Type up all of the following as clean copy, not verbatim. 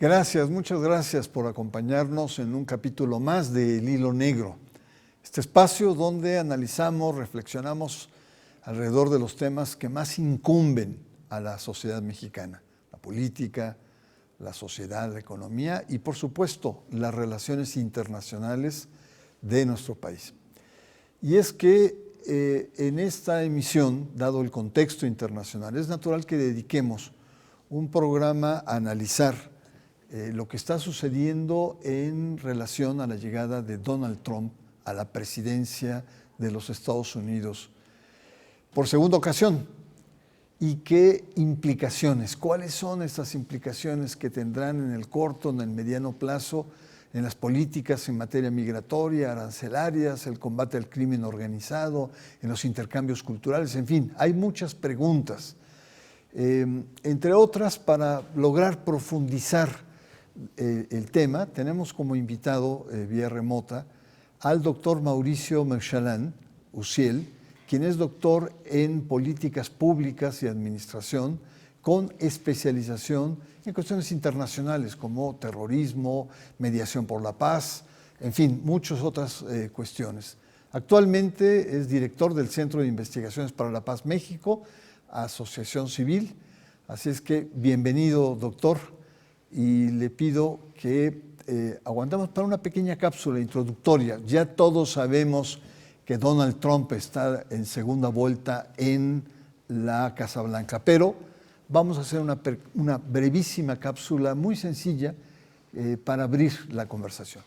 Gracias, muchas gracias por acompañarnos en un capítulo más de El Hilo Negro, este espacio donde analizamos, reflexionamos alrededor de los temas que más incumben a la sociedad mexicana, la política, la sociedad, la economía y, por supuesto, las relaciones internacionales de nuestro país. Y es que en esta emisión, dado el contexto internacional, es natural que dediquemos un programa a analizar lo que está sucediendo en relación a la llegada de Donald Trump a la presidencia de los Estados Unidos por segunda ocasión. ¿Y qué implicaciones? ¿Cuáles son estas implicaciones que tendrán en el corto, en el mediano plazo, en las políticas en materia migratoria, arancelarias, el combate al crimen organizado, en los intercambios culturales? En fin, hay muchas preguntas. Entre otras, para lograr profundizar el tema, tenemos como invitado vía remota al doctor Mauricio Merchalán Uciel, quien es doctor en políticas públicas y administración con especialización en cuestiones internacionales como terrorismo, mediación por la paz, en fin, muchas otras cuestiones. Actualmente es director del Centro de Investigaciones para la Paz México, Asociación Civil. Así es que bienvenido, doctor, y le pido que aguantemos para una pequeña cápsula introductoria. Ya todos sabemos que Donald Trump está en segunda vuelta en la Casa Blanca, pero vamos a hacer una brevísima cápsula muy sencilla para abrir la conversación.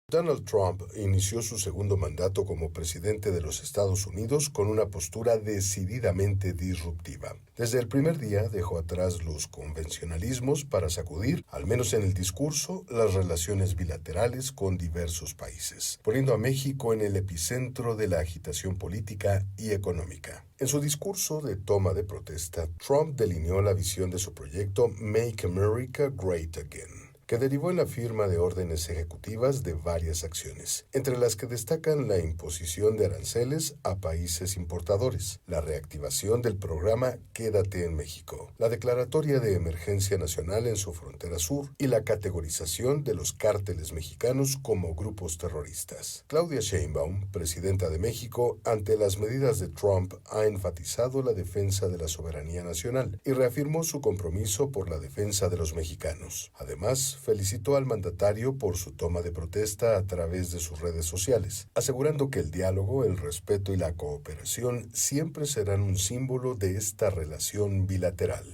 Donald Trump inició su segundo mandato como presidente de los Estados Unidos con una postura decididamente disruptiva. Desde el primer día dejó atrás los convencionalismos para sacudir, al menos en el discurso, las relaciones bilaterales con diversos países, poniendo a México en el epicentro de la agitación política y económica. En su discurso de toma de protesta, Trump delineó la visión de su proyecto Make America Great Again, que derivó en la firma de órdenes ejecutivas de varias acciones, entre las que destacan la imposición de aranceles a países importadores, la reactivación del programa Quédate en México, la declaratoria de emergencia nacional en su frontera sur y la categorización de los cárteles mexicanos como grupos terroristas. Claudia Sheinbaum, presidenta de México, ante las medidas de Trump, ha enfatizado la defensa de la soberanía nacional y reafirmó su compromiso por la defensa de los mexicanos. Además, felicitó al mandatario por su toma de protesta a través de sus redes sociales, asegurando que el diálogo, el respeto y la cooperación siempre serán un símbolo de esta relación bilateral.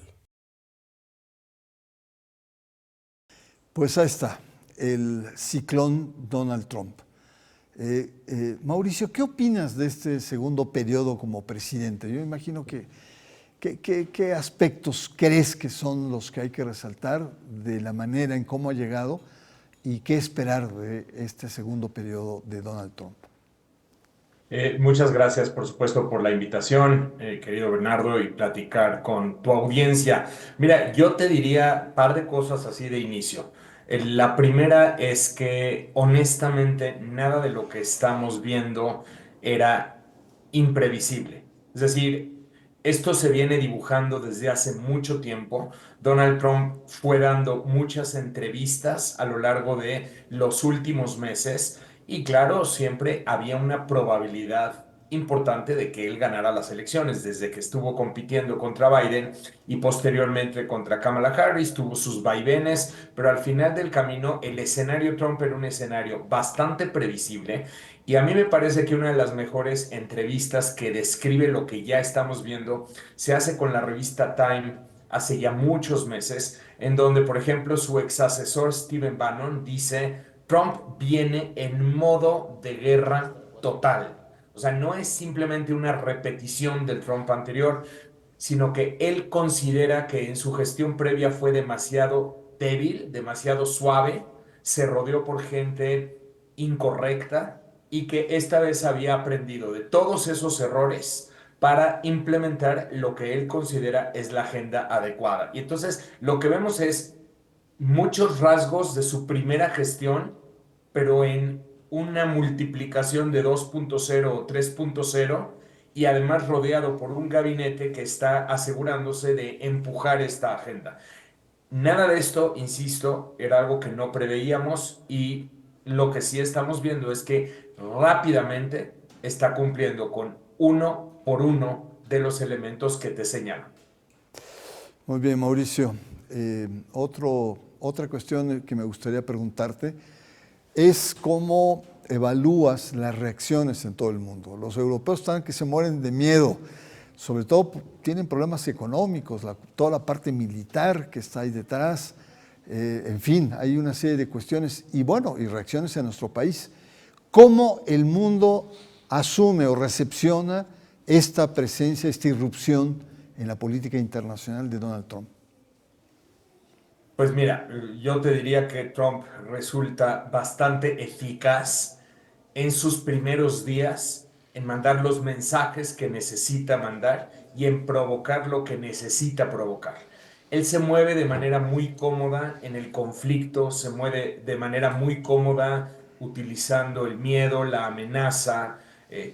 Pues ahí está, el ciclón Donald Trump. Mauricio, ¿qué opinas de este segundo periodo como presidente? Yo imagino ¿Qué aspectos crees que son los que hay que resaltar de la manera en cómo ha llegado y qué esperar de este segundo periodo de Donald Trump? Muchas gracias, por supuesto, por la invitación, querido Bernardo, y platicar con tu audiencia. Mira, yo te diría un par de cosas así de inicio. La primera es que, honestamente, nada de lo que estamos viendo era imprevisible. Es decir, esto se viene dibujando desde hace mucho tiempo. Donald Trump fue dando muchas entrevistas a lo largo de los últimos meses y claro, siempre había una probabilidad importante de que él ganara las elecciones, desde que estuvo compitiendo contra Biden y posteriormente contra Kamala Harris, tuvo sus vaivenes, pero al final del camino el escenario Trump era un escenario bastante previsible. Y a mí me parece que una de las mejores entrevistas que describe lo que ya estamos viendo se hace con la revista Time hace ya muchos meses, en donde, por ejemplo, su ex asesor Stephen Bannon dice: Trump viene en modo de guerra total. O sea, no es simplemente una repetición del Trump anterior, sino que él considera que en su gestión previa fue demasiado débil, demasiado suave, se rodeó por gente incorrecta y que esta vez había aprendido de todos esos errores para implementar lo que él considera es la agenda adecuada. Y entonces lo que vemos es muchos rasgos de su primera gestión, pero en una multiplicación de 2.0 o 3.0 y además rodeado por un gabinete que está asegurándose de empujar esta agenda. Nada de esto, insisto, era algo que no preveíamos y lo que sí estamos viendo es que rápidamente está cumpliendo con uno por uno de los elementos que te señalo. Muy bien, Mauricio. Otra cuestión que me gustaría preguntarte es cómo evalúas las reacciones en todo el mundo. Los europeos están que se mueren de miedo, sobre todo tienen problemas económicos, toda la parte militar que está ahí detrás, en fin, hay una serie de cuestiones y bueno, y reacciones en nuestro país. ¿Cómo el mundo asume o recepciona esta presencia, esta irrupción en la política internacional de Donald Trump? Pues mira, yo te diría que Trump resulta bastante eficaz en sus primeros días en mandar los mensajes que necesita mandar y en provocar lo que necesita provocar. Él se mueve de manera muy cómoda en el conflicto, se mueve de manera muy cómoda utilizando el miedo, la amenaza,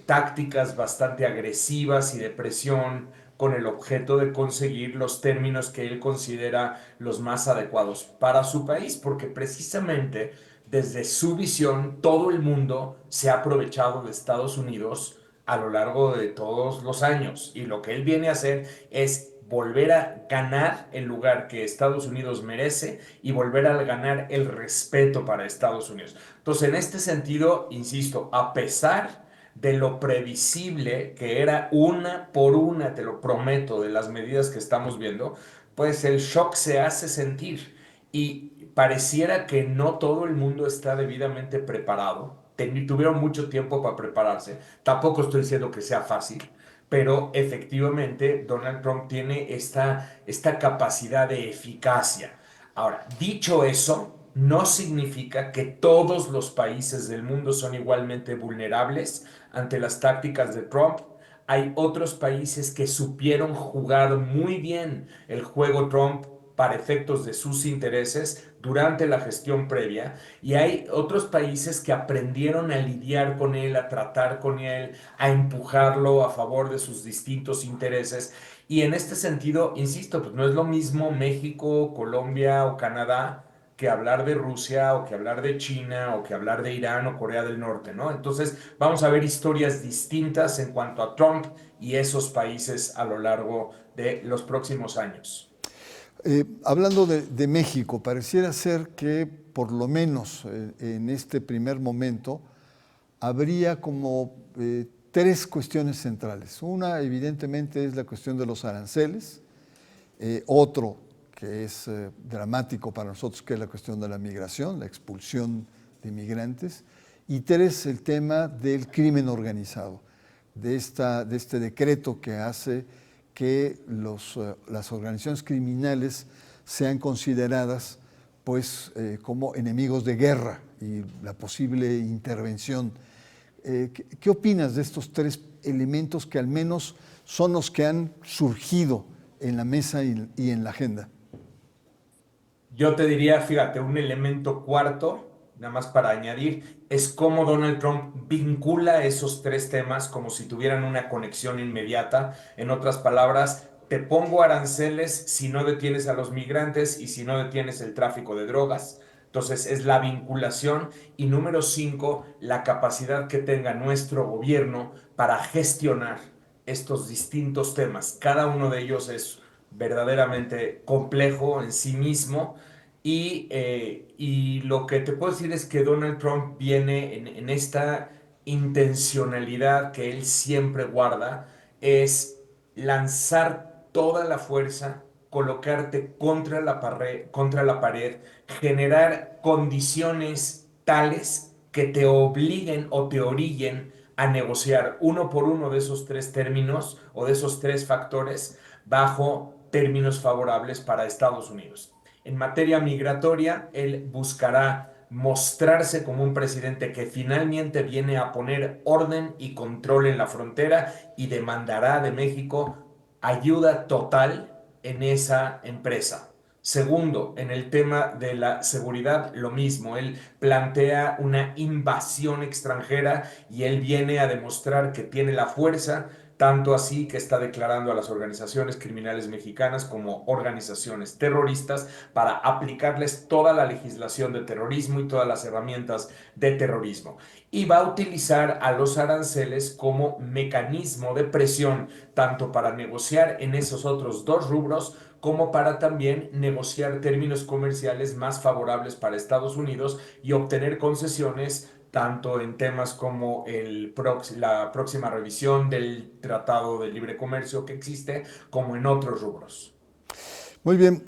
tácticas bastante agresivas y de presión con el objeto de conseguir los términos que él considera los más adecuados para su país, porque precisamente desde su visión todo el mundo se ha aprovechado de Estados Unidos a lo largo de todos los años y lo que él viene a hacer es volver a ganar el lugar que Estados Unidos merece y volver a ganar el respeto para Estados Unidos. Entonces, en este sentido, insisto, a pesar de lo previsible que era una por una, te lo prometo, de las medidas que estamos viendo, pues el shock se hace sentir y pareciera que no todo el mundo está debidamente preparado. Tuvieron mucho tiempo para prepararse. Tampoco estoy diciendo que sea fácil, pero efectivamente Donald Trump tiene esta capacidad de eficacia. Ahora, dicho eso, no significa que todos los países del mundo son igualmente vulnerables ante las tácticas de Trump. Hay otros países que supieron jugar muy bien el juego Trump para efectos de sus intereses durante la gestión previa y hay otros países que aprendieron a lidiar con él, a tratar con él, a empujarlo a favor de sus distintos intereses. Y en este sentido, insisto, pues no es lo mismo México, Colombia o Canadá que hablar de Rusia o que hablar de China o que hablar de Irán o Corea del Norte, ¿no? Entonces vamos a ver historias distintas en cuanto a Trump y esos países a lo largo de los próximos años. Hablando de México, pareciera ser que por lo menos en este primer momento habría como tres cuestiones centrales. Una, evidentemente, es la cuestión de los aranceles. Otro, que es dramático para nosotros, que es la cuestión de la migración, la expulsión de migrantes. Y tres, el tema del crimen organizado, de este decreto que hace que las organizaciones criminales sean consideradas pues, como enemigos de guerra y la posible intervención. ¿Qué opinas de estos tres elementos que al menos son los que han surgido en la mesa y en la agenda? Yo te diría, fíjate, un elemento cuarto, nada más para añadir, es cómo Donald Trump vincula esos tres temas como si tuvieran una conexión inmediata. En otras palabras, te pongo aranceles si no detienes a los migrantes y si no detienes el tráfico de drogas. Entonces es la vinculación y número cinco, la capacidad que tenga nuestro gobierno para gestionar estos distintos temas. Cada uno de ellos es verdaderamente complejo en sí mismo y lo que te puedo decir es que Donald Trump viene en esta intencionalidad que él siempre guarda, es lanzar toda la fuerza, colocarte contra la pared, generar condiciones tales que te obliguen o te orillen a negociar uno por uno de esos tres términos o de esos tres factores bajo términos favorables para Estados Unidos. En materia migratoria, él buscará mostrarse como un presidente que finalmente viene a poner orden y control en la frontera y demandará de México ayuda total en esa empresa. Segundo, en el tema de la seguridad, lo mismo. Él plantea una invasión extranjera y él viene a demostrar que tiene la fuerza, tanto así que está declarando a las organizaciones criminales mexicanas como organizaciones terroristas para aplicarles toda la legislación de terrorismo y todas las herramientas de terrorismo. Y va a utilizar a los aranceles como mecanismo de presión, tanto para negociar en esos otros dos rubros, como para también negociar términos comerciales más favorables para Estados Unidos y obtener concesiones tanto en temas como la próxima revisión del Tratado de Libre Comercio que existe, como en otros rubros. Muy bien,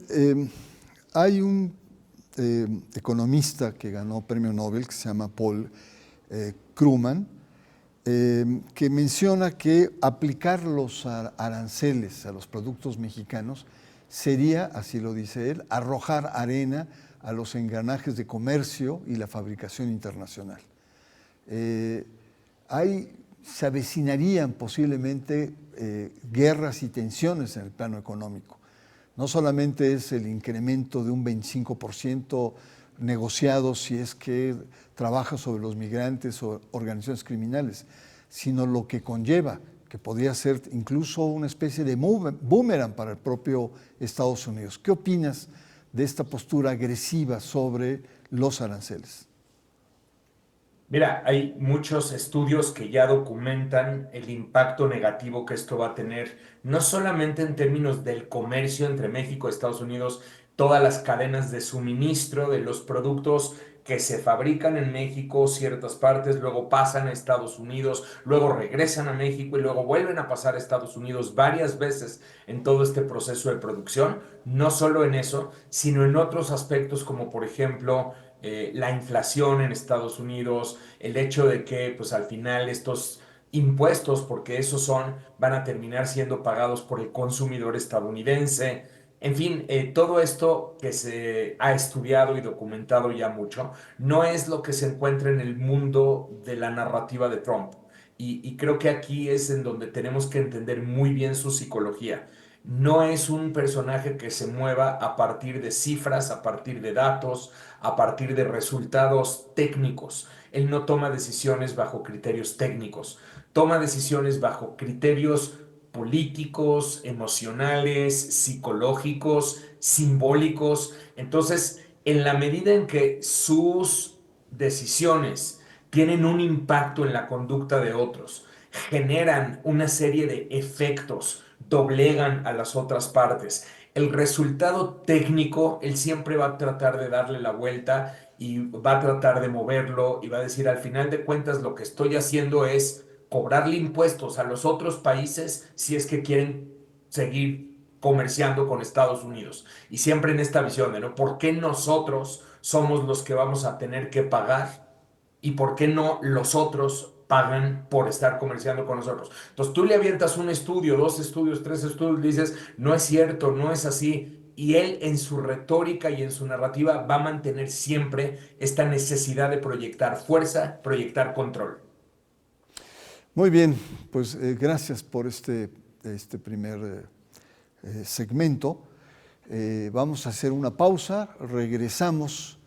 hay un economista que ganó premio Nobel que se llama Paul Krugman, que menciona que aplicar los aranceles a los productos mexicanos sería, así lo dice él, arrojar arena a los engranajes de comercio y la fabricación internacional. Se avecinarían posiblemente guerras y tensiones en el plano económico. No solamente es el incremento de un 25% negociado si es que trabaja sobre los migrantes o organizaciones criminales, sino lo que conlleva, que podría ser incluso una especie de boomerang para el propio Estados Unidos. ¿Qué opinas de esta postura agresiva sobre los aranceles? Mira, hay muchos estudios que ya documentan el impacto negativo que esto va a tener, no solamente en términos del comercio entre México y Estados Unidos, todas las cadenas de suministro de los productos que se fabrican en México, ciertas partes, luego pasan a Estados Unidos, luego regresan a México y luego vuelven a pasar a Estados Unidos varias veces en todo este proceso de producción, no solo en eso, sino en otros aspectos como por ejemplo la inflación en Estados Unidos, el hecho de que pues al final estos impuestos, porque esos son, van a terminar siendo pagados por el consumidor estadounidense. En fin, todo esto que se ha estudiado y documentado ya mucho, no es lo que se encuentra en el mundo de la narrativa de Trump. Y creo que aquí es en donde tenemos que entender muy bien su psicología. No es un personaje que se mueva a partir de cifras, a partir de datos, a partir de resultados técnicos. Él no toma decisiones bajo criterios técnicos, toma decisiones bajo criterios políticos, emocionales, psicológicos, simbólicos. Entonces, en la medida en que sus decisiones tienen un impacto en la conducta de otros, generan una serie de efectos, doblegan a las otras partes. El resultado técnico, él siempre va a tratar de darle la vuelta y va a tratar de moverlo y va a decir, al final de cuentas, lo que estoy haciendo es cobrarle impuestos a los otros países si es que quieren seguir comerciando con Estados Unidos. Y siempre en esta visión de, ¿no? ¿Por qué nosotros somos los que vamos a tener que pagar y por qué no los otros pagan por estar comerciando con nosotros? Entonces tú le avientas un estudio, dos estudios, tres estudios, le dices, no es cierto, no es así. Y él en su retórica y en su narrativa va a mantener siempre esta necesidad de proyectar fuerza, proyectar control. Muy bien, pues gracias por este primer segmento. Vamos a hacer una pausa, regresamos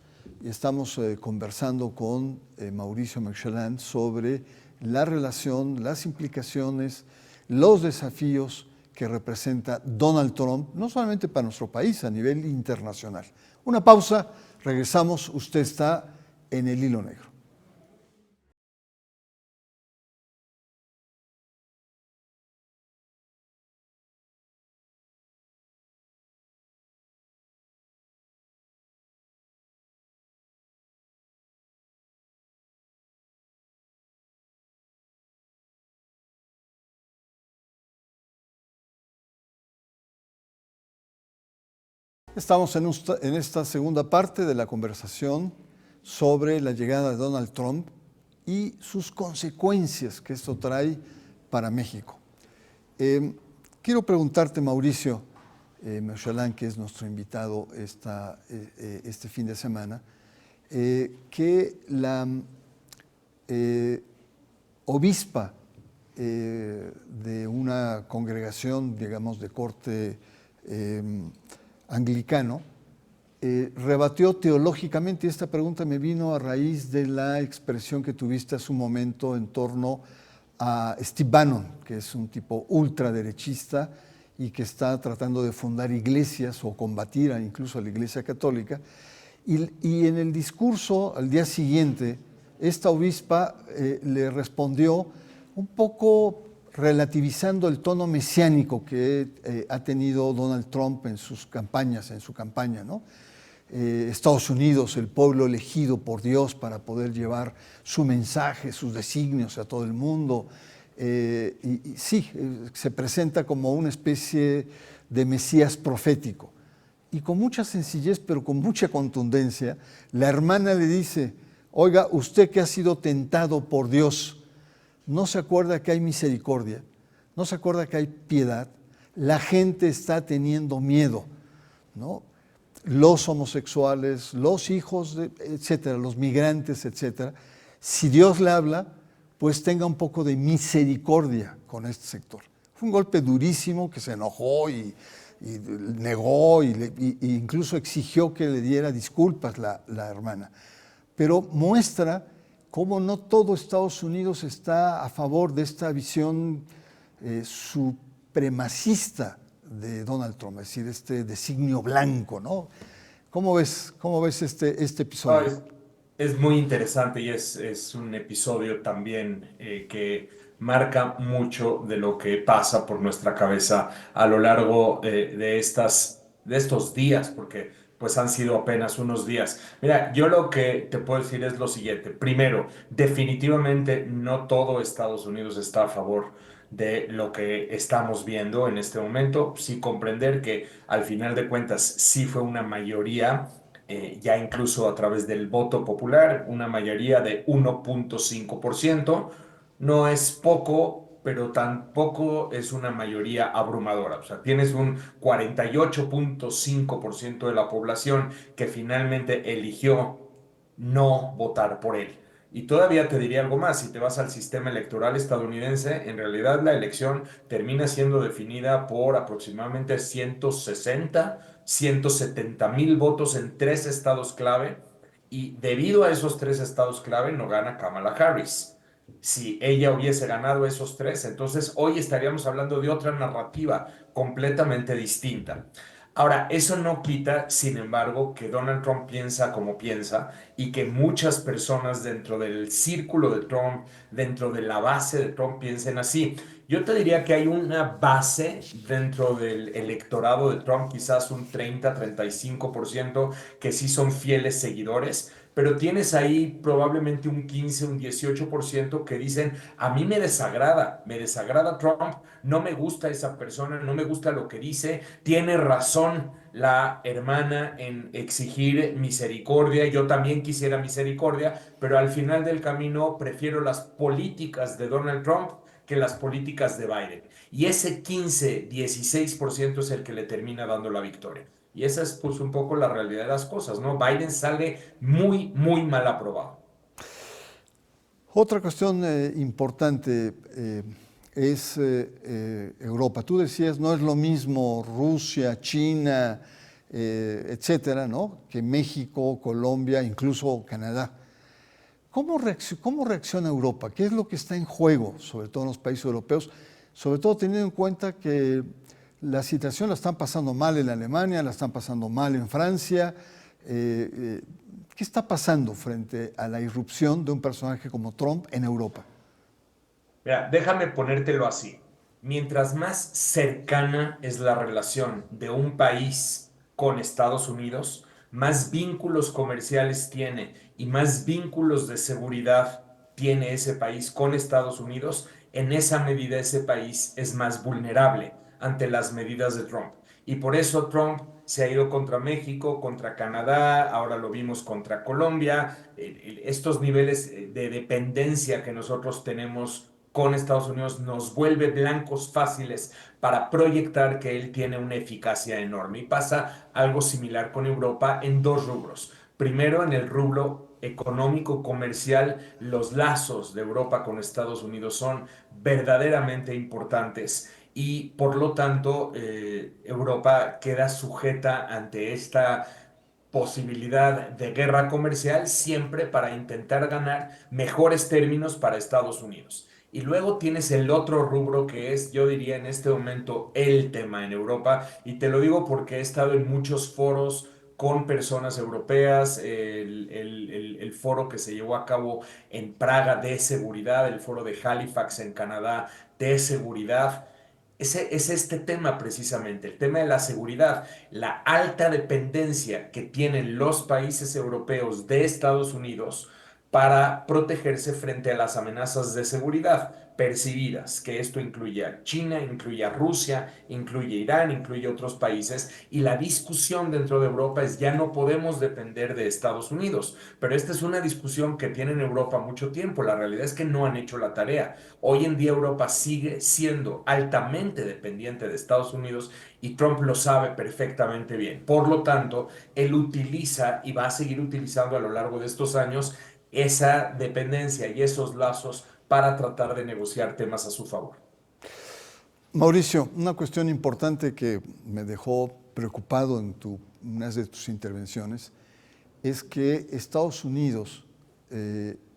y estamos conversando con Mauricio Mechelán sobre la relación, las implicaciones, los desafíos que representa Donald Trump, no solamente para nuestro país, a nivel internacional. Una pausa, regresamos, usted está en el Hilo Negro. Estamos en esta segunda parte de la conversación sobre la llegada de Donald Trump y sus consecuencias que esto trae para México. Quiero preguntarte, Mauricio Mechelán, que es nuestro invitado este fin de semana, que la obispa de una congregación, digamos, de corte anglicano, rebatió teológicamente, y esta pregunta me vino a raíz de la expresión que tuviste hace un momento en torno a Steve Bannon, que es un tipo ultraderechista y que está tratando de fundar iglesias o combatir incluso a la Iglesia Católica. Y en el discurso, al día siguiente, esta obispa le respondió un poco relativizando el tono mesiánico que ha tenido Donald Trump en sus campañas, en su campaña, ¿no? Estados Unidos, el pueblo elegido por Dios para poder llevar su mensaje, sus designios a todo el mundo. Y sí, se presenta como una especie de Mesías profético. Y con mucha sencillez, pero con mucha contundencia, la hermana le dice: oiga, usted que ha sido tentado por Dios, ¿no se acuerda que hay misericordia? ¿No se acuerda que hay piedad? La gente está teniendo miedo, ¿no? Los homosexuales, los hijos, etcétera, los migrantes, etcétera. Si Dios le habla, pues tenga un poco de misericordia con este sector. Fue un golpe durísimo, que se enojó y negó y incluso exigió que le diera disculpas la hermana. Pero muestra cómo no todo Estados Unidos está a favor de esta visión supremacista de Donald Trump, es decir, este designio blanco, ¿no? ¿Cómo ves este episodio? Es muy interesante y es un episodio también que marca mucho de lo que pasa por nuestra cabeza a lo largo de estos días, porque pues han sido apenas unos días. Mira, yo lo que te puedo decir es lo siguiente. Primero, definitivamente no todo Estados Unidos está a favor de lo que estamos viendo en este momento. Sí comprender que al final de cuentas sí fue una mayoría, ya incluso a través del voto popular, una mayoría de 1.5%. No es poco, pero tampoco es una mayoría abrumadora. O sea, tienes un 48.5% de la población que finalmente eligió no votar por él. Y todavía te diría algo más: si te vas al sistema electoral estadounidense, en realidad la elección termina siendo definida por aproximadamente 170,000 votos en 3 estados clave, y debido a esos 3 estados clave no gana Kamala Harris. Si ella hubiese ganado esos 3, entonces hoy estaríamos hablando de otra narrativa completamente distinta. Ahora, eso no quita, sin embargo, que Donald Trump piensa como piensa y que muchas personas dentro del círculo de Trump, dentro de la base de Trump, piensen así. Yo te diría que hay una base dentro del electorado de Trump, quizás un 30-35%, que sí son fieles seguidores, pero tienes ahí probablemente un 15, un 18% que dicen: a mí me desagrada Trump, no me gusta esa persona, no me gusta lo que dice, tiene razón la hermana en exigir misericordia, yo también quisiera misericordia, pero al final del camino prefiero las políticas de Donald Trump que las políticas de Biden. Y ese 15-16% es el que le termina dando la victoria. Y esa es pues un poco la realidad de las cosas, ¿no? Biden sale muy, muy mal aprobado. Otra cuestión importante es Europa. Tú decías, no es lo mismo Rusia, China, etcétera, ¿no?, que México, Colombia, incluso Canadá. ¿Cómo reacciona Europa? ¿Qué es lo que está en juego, sobre todo en los países europeos? Sobre todo teniendo en cuenta que la situación la están pasando mal en Alemania, la están pasando mal en Francia. ¿Qué está pasando frente a la irrupción de un personaje como Trump en Europa? Mira, déjame ponértelo así. Mientras más cercana es la relación de un país con Estados Unidos, más vínculos comerciales tiene y más vínculos de seguridad tiene ese país con Estados Unidos, en esa medida ese país es más vulnerable ante las medidas de Trump. Y por eso Trump se ha ido contra México, contra Canadá, ahora lo vimos contra Colombia. Estos niveles de dependencia que nosotros tenemos con Estados Unidos nos vuelve blancos fáciles para proyectar que él tiene una eficacia enorme. Y pasa algo similar con Europa en dos rubros. Primero, en el rubro económico, comercial, los lazos de Europa con Estados Unidos son verdaderamente importantes, y por lo tanto Europa queda sujeta ante esta posibilidad de guerra comercial, siempre para intentar ganar mejores términos para Estados Unidos. Y luego tienes el otro rubro que es, yo diría en este momento, el tema en Europa. Y te lo digo porque he estado en muchos foros con personas europeas, el foro que se llevó a cabo en Praga de seguridad, el foro de Halifax en Canadá de seguridad. Ese es este tema precisamente, el tema de la seguridad, la alta dependencia que tienen los países europeos de Estados Unidos para protegerse frente a las amenazas de seguridad percibidas, que esto incluye a China, incluye a Rusia, incluye a Irán, incluye a otros países, y la discusión dentro de Europa es ya no podemos depender de Estados Unidos, pero esta es una discusión que tiene en Europa mucho tiempo, la realidad es que no han hecho la tarea. Hoy en día Europa sigue siendo altamente dependiente de Estados Unidos y Trump lo sabe perfectamente bien. Por lo tanto, él utiliza y va a seguir utilizando a lo largo de estos años esa dependencia y esos lazos para tratar de negociar temas a su favor. Mauricio, una cuestión importante que me dejó preocupado en una de tus intervenciones es que Estados Unidos,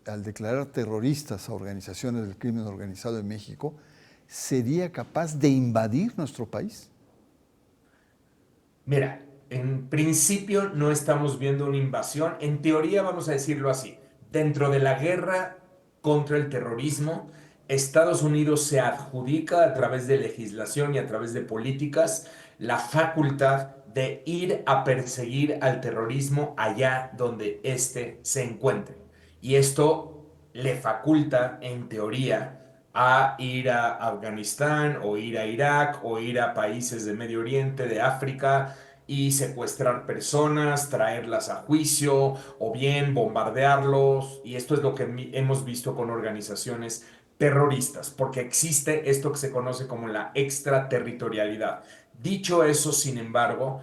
al declarar terroristas a organizaciones del crimen organizado en México, sería capaz de invadir nuestro país. Mira, en principio no estamos viendo una invasión. En teoría, vamos a decirlo así, dentro de la guerra contra el terrorismo, Estados Unidos se adjudica a través de legislación y a través de políticas la facultad de ir a perseguir al terrorismo allá donde éste se encuentre. Y esto le faculta, en teoría, a ir a Afganistán o ir a Irak o ir a países de Medio Oriente, de África y secuestrar personas, traerlas a juicio o bien bombardearlos. Y esto es lo que hemos visto con organizaciones terroristas, porque existe esto que se conoce como la extraterritorialidad. Dicho eso, sin embargo,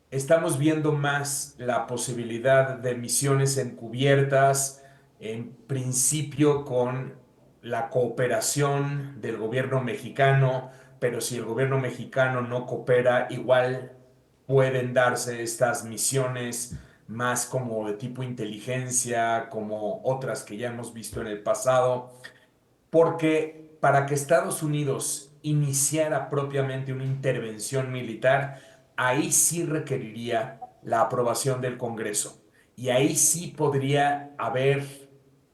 estamos viendo más la posibilidad de misiones encubiertas, en principio con la cooperación del gobierno mexicano, pero si el gobierno mexicano no coopera, igual pueden darse estas misiones más como de tipo inteligencia, como otras que ya hemos visto en el pasado, porque para que Estados Unidos iniciara propiamente una intervención militar, ahí sí requeriría la aprobación del Congreso. Y ahí sí podría haber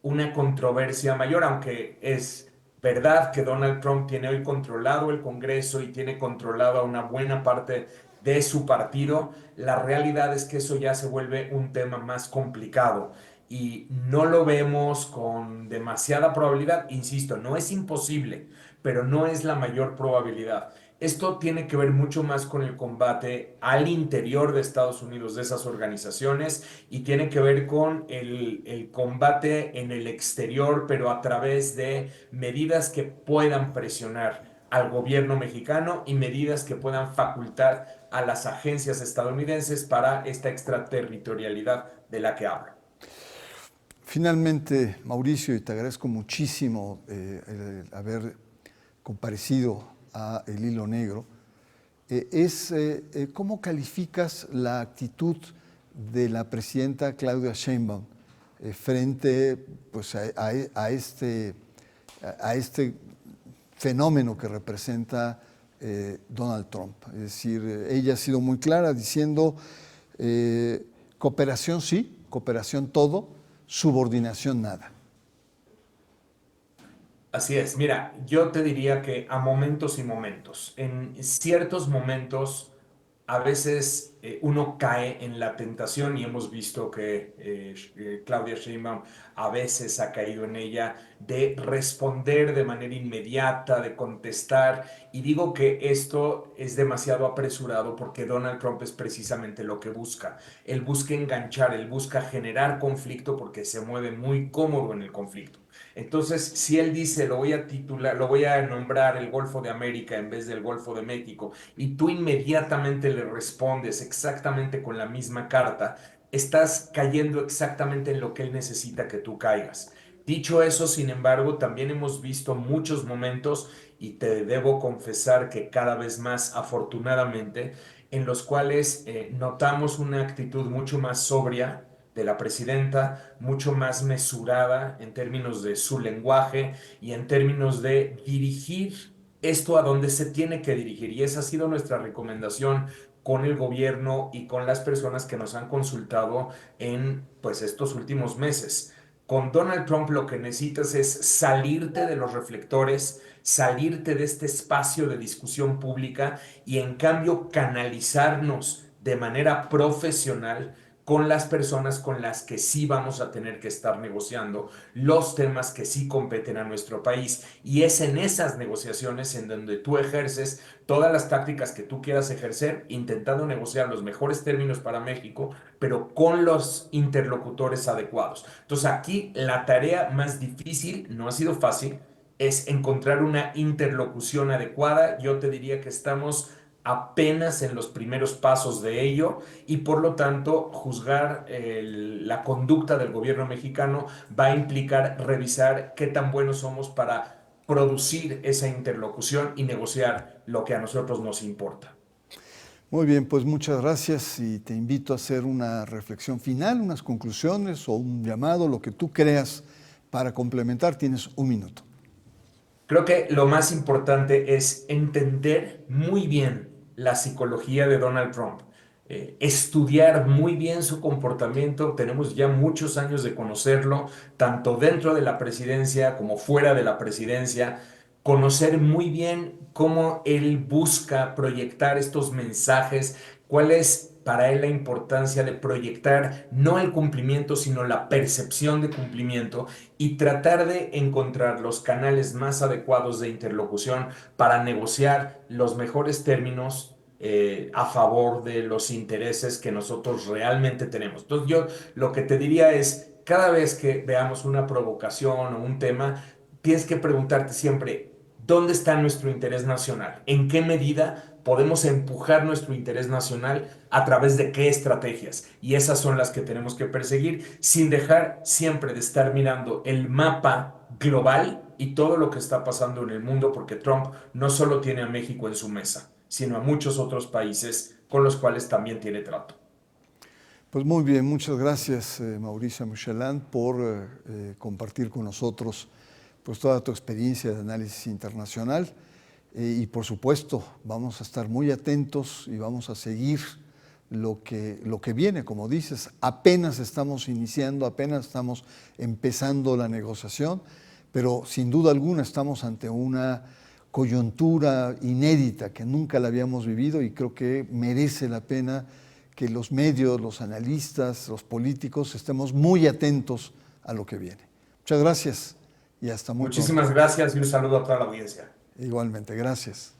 una controversia mayor, aunque es verdad que Donald Trump tiene hoy controlado el Congreso y tiene controlado una buena parte de su partido, la realidad es que eso ya se vuelve un tema más complicado y no lo vemos con demasiada probabilidad. Insisto, no es imposible, pero no es la mayor probabilidad. Esto tiene que ver mucho más con el combate al interior de Estados Unidos de esas organizaciones y tiene que ver con el combate en el exterior, pero a través de medidas que puedan presionar al gobierno mexicano y medidas que puedan facultar a las agencias estadounidenses para esta extraterritorialidad de la que hablo. Finalmente, Mauricio, y te agradezco muchísimo el haber comparecido a El Hilo Negro, ¿cómo calificas la actitud de la presidenta Claudia Sheinbaum frente pues, a este fenómeno que representa Donald Trump? Es decir, ella ha sido muy clara diciendo cooperación sí, cooperación todo, subordinación nada. Así es, mira, yo te diría que a momentos y momentos, en ciertos momentos, a veces uno cae en la tentación y hemos visto que Claudia Sheinbaum a veces ha caído en ella de responder de manera inmediata, de contestar. Y digo que esto es demasiado apresurado porque Donald Trump es precisamente lo que busca. Él busca enganchar, él busca generar conflicto porque se mueve muy cómodo en el conflicto. Entonces, si él dice, lo voy a titular, lo voy a nombrar el Golfo de América en vez del Golfo de México, y tú inmediatamente le respondes exactamente con la misma carta, estás cayendo exactamente en lo que él necesita que tú caigas. Dicho eso, sin embargo, también hemos visto muchos momentos, y te debo confesar que cada vez más afortunadamente, en los cuales notamos una actitud mucho más sobria, de la presidenta, mucho más mesurada en términos de su lenguaje y en términos de dirigir esto a donde se tiene que dirigir. Y esa ha sido nuestra recomendación con el gobierno y con las personas que nos han consultado en pues estos últimos meses. Con Donald Trump lo que necesitas es salirte de los reflectores, salirte de este espacio de discusión pública y en cambio canalizarnos de manera profesional con las personas con las que sí vamos a tener que estar negociando los temas que sí competen a nuestro país. Y es en esas negociaciones en donde tú ejerces todas las tácticas que tú quieras ejercer, intentando negociar los mejores términos para México, pero con los interlocutores adecuados. Entonces aquí la tarea más difícil, no ha sido fácil, es encontrar una interlocución adecuada. Yo te diría que estamos apenas en los primeros pasos de ello y por lo tanto juzgar la conducta del gobierno mexicano va a implicar revisar qué tan buenos somos para producir esa interlocución y negociar lo que a nosotros nos importa. Muy bien, pues muchas gracias y te invito a hacer una reflexión final, unas conclusiones o un llamado, lo que tú creas para complementar. Tienes un minuto. Creo que lo más importante es entender muy bien la psicología de Donald Trump, estudiar muy bien su comportamiento. Tenemos ya muchos años de conocerlo, tanto dentro de la presidencia como fuera de la presidencia, conocer muy bien cómo él busca proyectar estos mensajes, cuál es para él la importancia de proyectar no el cumplimiento, sino la percepción de cumplimiento y tratar de encontrar los canales más adecuados de interlocución para negociar los mejores términos a favor de los intereses que nosotros realmente tenemos. Entonces yo lo que te diría es, cada vez que veamos una provocación o un tema, tienes que preguntarte siempre, ¿dónde está nuestro interés nacional? ¿En qué medida podemos empujar nuestro interés nacional a través de qué estrategias? Y esas son las que tenemos que perseguir sin dejar siempre de estar mirando el mapa global y todo lo que está pasando en el mundo, porque Trump no solo tiene a México en su mesa, sino a muchos otros países con los cuales también tiene trato. Pues muy bien, muchas gracias Mauricio Michelin por compartir con nosotros pues toda tu experiencia de análisis internacional y por supuesto vamos a estar muy atentos y vamos a seguir lo que viene. Como dices, apenas estamos iniciando, apenas estamos empezando la negociación, pero sin duda alguna estamos ante una coyuntura inédita que nunca la habíamos vivido y creo que merece la pena que los medios, los analistas, los políticos estemos muy atentos a lo que viene. Muchas gracias y hasta muy pronto. Muchísimas gracias y un saludo a toda la audiencia. Igualmente, gracias.